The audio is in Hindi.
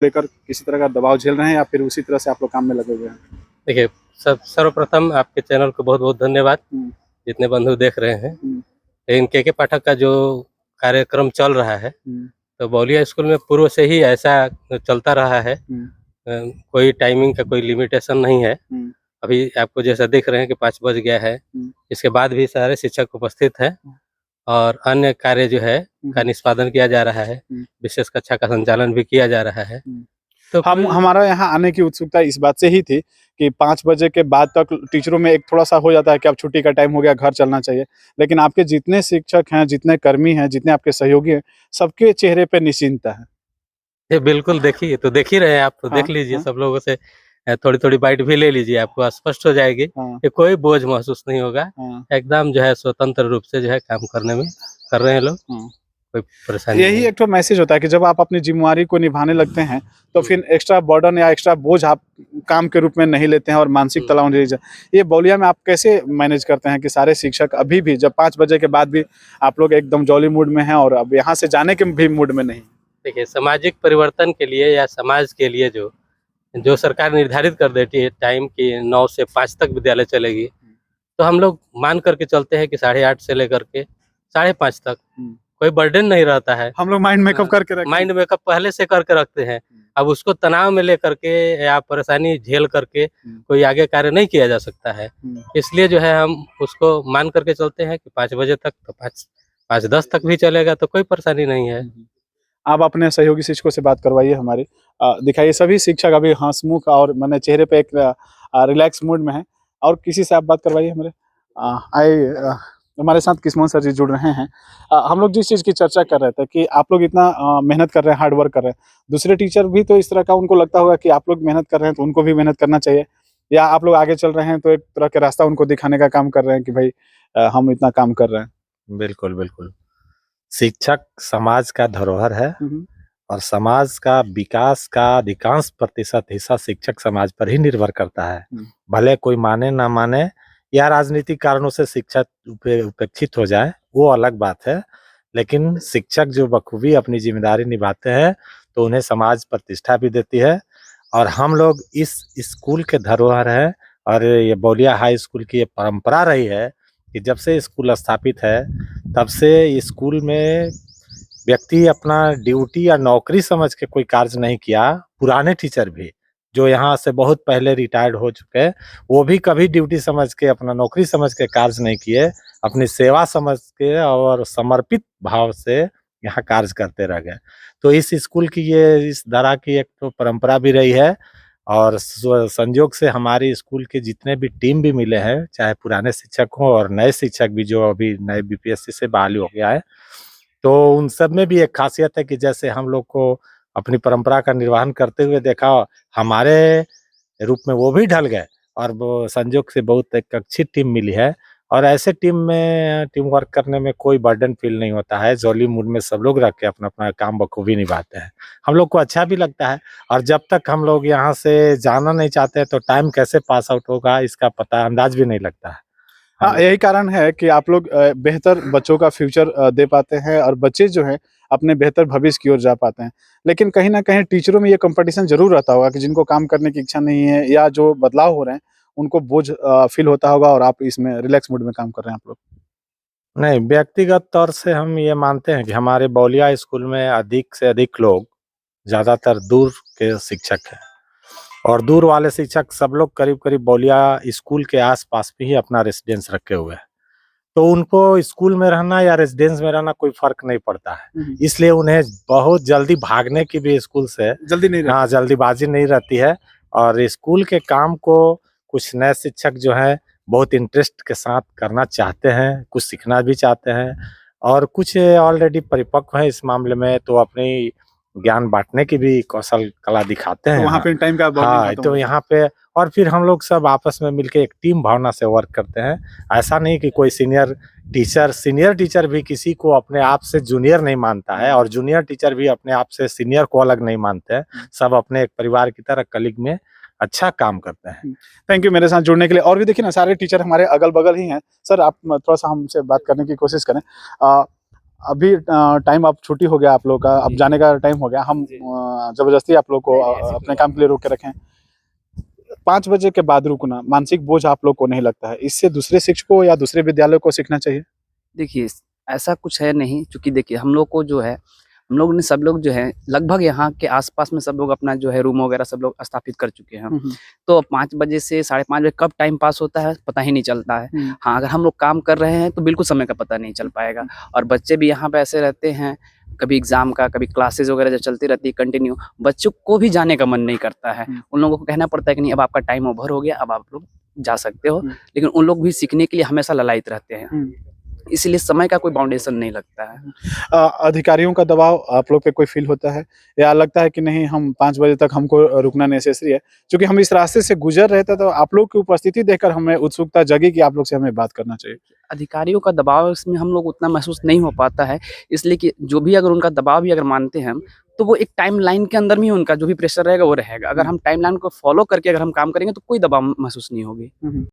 लेकर किसी तरह का दबाव झेल रहे हैं या फिर उसी तरह से आप लोग काम में लगे हुए हैं? देखिए, सर्वप्रथम आपके चैनल को बहुत-बहुत धन्यवाद, हुँ, जितने बंधु देख रहे हैं। हुँ, लेकिन के पाठक का जो कार्यक्रम चल रहा है, हुँ, तो बौलिया स्कूल में पूर्व से ही ऐसा चलता रहा है। हुँ, कोई टाइमिंग का कोई लिमिटेशन नहीं है। हुँ, अभी आपको जैसा देख रहे हैं कि 5 बज गया है, हुँ, इसके बाद भी सारे शिक्षक उपस्थित हैं और अन्य कार्य जो है हुँ, का हुँ, निष्पादन किया जा रहा है। हुँ, विशेष कक्षा का संचालन भी किया जा रहा है। हुँ। तो हम कोई हमारा यहाँ आने की उत्सुकता इस बात से ही थी कि 5 बजे के बाद तक टीचरों में एक थोड़ा-सा हो जाता है कि अब छुट्टी का टाइम हो गया, घर चलना चाहिए। लेकिन आपके जितने शिक्षक हैं, जितने कर्मी हैं, जितने आपके सहयोगी हैं, सबके चेहरे पे निश्चिंतता है। ये बिल्कुल देखिए, तो देख ही रहे हैं आप, तो हाँ, देख लीजिए हाँ, सब लोगों से थोड़ी-थोड़ी बाइट भी ले लीजिए, आपको स्पष्ट हो जाएगी हाँ, कि कोई बोझ महसूस नहीं होगा। हाँ, एकदम जो है स्वतंत्र रूप से जो है काम करने में कर रहे हैं लोग, हाँ। कोई परेशानी यही नहीं। एक ठो मैसेज होता है कि जब आप अपनी ज़िम्मेवारी को निभाने लगते हैं, तो हुँ, फिर एक्स्ट्रा बर्डन या एक्स्ट्रा बोझ आप काम के रूप में नहीं लेते हैं और मानसिक हुँ। तनाव नहीं ज ये बौलिया में आप कैसे मैनेज करते हैं कि सारे शिक्षक अभी भी जब 5 बजे के बाद भी आप लोग एकदम जॉली मूड में हैं और अब यहाँ से जाने के भी मूड में नहीं? देखिए, सामाजिक परिवर्तन के लिए या समाज के लिए जो जो सरकार निर्धारित कर देती है टाइम कि 9 से 5 तक विद्यालय चलेगी, तो हम लोग मान कर के चलते हैं कि 8:30 से लेकर के 5:30 तक हुँ। कोई बर्डन नहीं रहता है। हम लोग माइंड मेकअप करके रखें। माइंड मेकअप पहले से करके रखते हैं। हुँ, अब उसको तनाव में लेकर के या परेशानी झेल करके हुँ, कोई आगे कार्य नहीं किया जा सकता है। हुँ, इसलिए जो है हम उसको मान करके चलते हैं कि 5 बजे तक तो 5:10 तक भी चलेगा तो कोई परेशानी नहीं है। हुँ, हुँ। आप अपने सहयोगी शिक्षकों से बात करवाइए हमारी। दिखाइए सभी शिक्षक अभी हँसमुख और माने चेहरे पे एक रिलैक्स मूड में हैं और किसी से आप बात करवाइए हमारे। हमारे साथ किस्मत सर जी जुड़ रहे हैं। हम लोग जिस चीज़ की चर्चा कर रहे थे कि आप लोग इतना मेहनत कर रहे हैं, हार्ड वर्क कर रहे हैं। दूसरे टीचर भी तो इस तरह का उनको लगता होगा कि आप लोग मेहनत कर रहे हैं तो उनको भी मेहनत करना चाहिए या आप लोग आगे चल रहे हैं तो एक तरह के रास्ता उनको दिखाने का काम कर रहे हैं कि भाई हम इतना काम कर रहे हैं। बिल्कुल, बिल्कुल। शिक्षक समाज का धरोहर है हुँ, हुँ। और समाज का विकास का अधिकांश प्रतिशत हिस्सा शिक्षक समाज पर ही निर्भर करता है। हुँ, भले कोई माने ना माने या राजनीतिक कारणों से शिक्षक उपेक्षित हो जाए, वो अलग बात है। लेकिन शिक्षक जो बखूबी अपनी ज़िम्मेदारी निभाते हैं, तो उन्हें समाज प्रतिष्ठा भी देती है और हम लोग इस स्कूल के धरोहर हैं और ये बौलिया हाई स्कूल की ये परंपरा रही है कि जब से स्कूल स्थापित है, तब से स्कूल में व्यक्ति अपना ड्यूटी या नौकरी समझ के कोई कार्य नहीं किया। पुराने टीचर भी, जो यहाँ से बहुत पहले रिटायर्ड हो चुके हैं, वो भी कभी ड्यूटी समझ के, अपना नौकरी समझ के कार्य नहीं किए। अपनी सेवा समझ के और समर्पित भाव से यहाँ कार्य करते रह गए। तो इस स्कूल की ये इस तरह की एक तो परंपरा भी रही है और संयोग से हमारी स्कूल के जितने भी टीम भी मिले हैं, चाहे पुराने शिक्षक हों और नए शिक्षक भी जो अभी नए बीपीएससी से बहाली हो गया है, तो उन सब में भी एक खासियत है कि जैसे हम लोग को अपनी परंपरा का निर्वहन करते हुए देखा, हमारे रूप में वो भी ढल गए और वो संयोग से बहुत एक अच्छी टीम मिली है और ऐसे टीम में टीम वर्क करने में कोई बर्डन फील नहीं होता है। जॉली मूड में सब लोग रह के अपना-अपना काम बखूबी निभाते हैं। हम लोग को अच्छा भी लगता है और जब तक हम लोग यहाँ से जाना नहीं चाहते तो टाइम कैसे पास आउट होगा इसका पता अंदाज़ भी नहीं लगता है। हम हाँ, लोग यही कारण है कि आप लोग बेहतर बच्चों का फ्यूचर दे पाते हैं और बच्चे जो हैं, अपने बेहतर भविष्य की ओर जा पाते हैं। लेकिन कहीं न कहीं टीचरों में ये कॉम्पिटिशन ज़रूर रहता होगा कि जिनको काम करने की इच्छा नहीं है या जो बदलाव हो रहे हैं, उनको बोझ फ़ील होता होगा और आप इसमें रिलैक्स मूड में काम कर रहे हैं आप लोग। नहीं, व्यक्तिगत तौर से हम ये मानते हैं कि हमारे बौलिया स्कूल में अधिक से अधिक लोग ज़्यादातर दूर के शिक्षक हैं और दूर वाले शिक्षक सब लोग करीब-करीब बौलिया स्कूल के आस-पास में ही अपना रेसिडेंस रखे हुए हैं। तो उनको स्कूल में रहना या रेसिडेंस में रहना कोई फ़र्क नहीं पड़ता है। हुँ, हुँ। इसलिए उन्हें बहुत जल्दी भागने की भी स्कूल से जल्दी नहीं हाँ, रहती। जल्दीबाज़ी नहीं रहती है और स्कूल के काम को कुछ नए शिक्षक जो हैं, बहुत इंटरेस्ट के साथ करना चाहते हैं, कुछ सीखना भी चाहते हैं और कुछ ऑलरेडी परिपक्व हैं इस मामले में, तो अपनी ज्ञान बाँटने की भी कौशल कला दिखाते हैं तो वहाँ यहाँ। पे टाइम का बॉन्डिंग हाँ, खत्म तो होता है। यहाँ पे और फिर हम लोग सब आपस में मिलके एक टीम भावना से वर्क करते हैं। ऐसा नहीं कि कोई सीनियर टीचर भी किसी को अपने आप से जूनियर नहीं मानता है और जूनियर टीचर भी अपने आप से सीनियर को अलग नहीं मानते हैं। सब अपने एक परिवार की तरह कलीग में अच्छा काम करते हैं। थैंक यू मेरे साथ जुड़ने के लिए और भी देखिए ना सारे टीचर हमारे अगल-बगल ही हैं। सर आप थोड़ा-सा हमसे बात करने की कोशिश करें। अभी टाइम अब छुट्टी हो गया आप लोग का, अब जी। जाने का टाइम हो गया, हम जी। जबरदस्ती आप लोग को नहीं, नहीं, ऐसी अपने कोई काम के लिए रोक के रखें। 5 बजे के बाद रुकना मानसिक बोझ आप लोग को नहीं लगता है? इससे दूसरे शिक्षकों या दूसरे विद्यालयों को सीखना चाहिए? देखिए, ऐसा कुछ है नहीं, चूँकि देखिए हम लोग को जो है, हम लोग ने सब लोग जो है लगभग यहाँ के आस-पास में सब लोग अपना जो है रूम वगैरह सब लोग स्थापित कर चुके हैं। तो 5 बजे से 5:30 बजे कब टाइम पास होता है पता ही नहीं चलता है। हाँ, अगर हम लोग काम कर रहे हैं तो बिल्कुल समय का पता नहीं चल पाएगा। और बच्चे भी यहाँ पे ऐसे रहते हैं, कभी एग्ज़ाम का, कभी क्लासेस वगैरह जब चलती रहती है कंटिन्यू, बच्चों को भी जाने का मन नहीं करता है। उन लोगों को कहना पड़ता है कि नहीं, अब आपका टाइम ओवर हो गया, अब आप लोग जा सकते हो। लेकिन उन लोग भी सीखने के लिए हमेशा ललायित रहते हैं। इसलिए समय का कोई बाउंडेशन नहीं लगता है। अधिकारियों का दबाव आप लोग पे कोई फ़ील होता है? या लगता है कि नहीं, हम 5 बजे तक हमको रुकना नेसेसरी है? क्योंकि हम इस रास्ते से गुज़र रहे थे, तो आप लोग की उपस्थिति देखकर हमें उत्सुकता जगी कि आप लोग से हमें बात करना चाहिए। अधिकारियों का दबाव इसमें हम लोग उतना महसूस नहीं हो पाता है, इसलिए कि जो भी अगर उनका दबाव भी अगर मानते हैं हम, तो वो एक टाइमलाइन के अंदर में ही उनका जो भी प्रेशर रहेगा वो रहेगा। अगर हम टाइमलाइन को फ़ॉलो करके अगर हम काम करेंगे तो कोई दबाव महसूस नहीं होगी।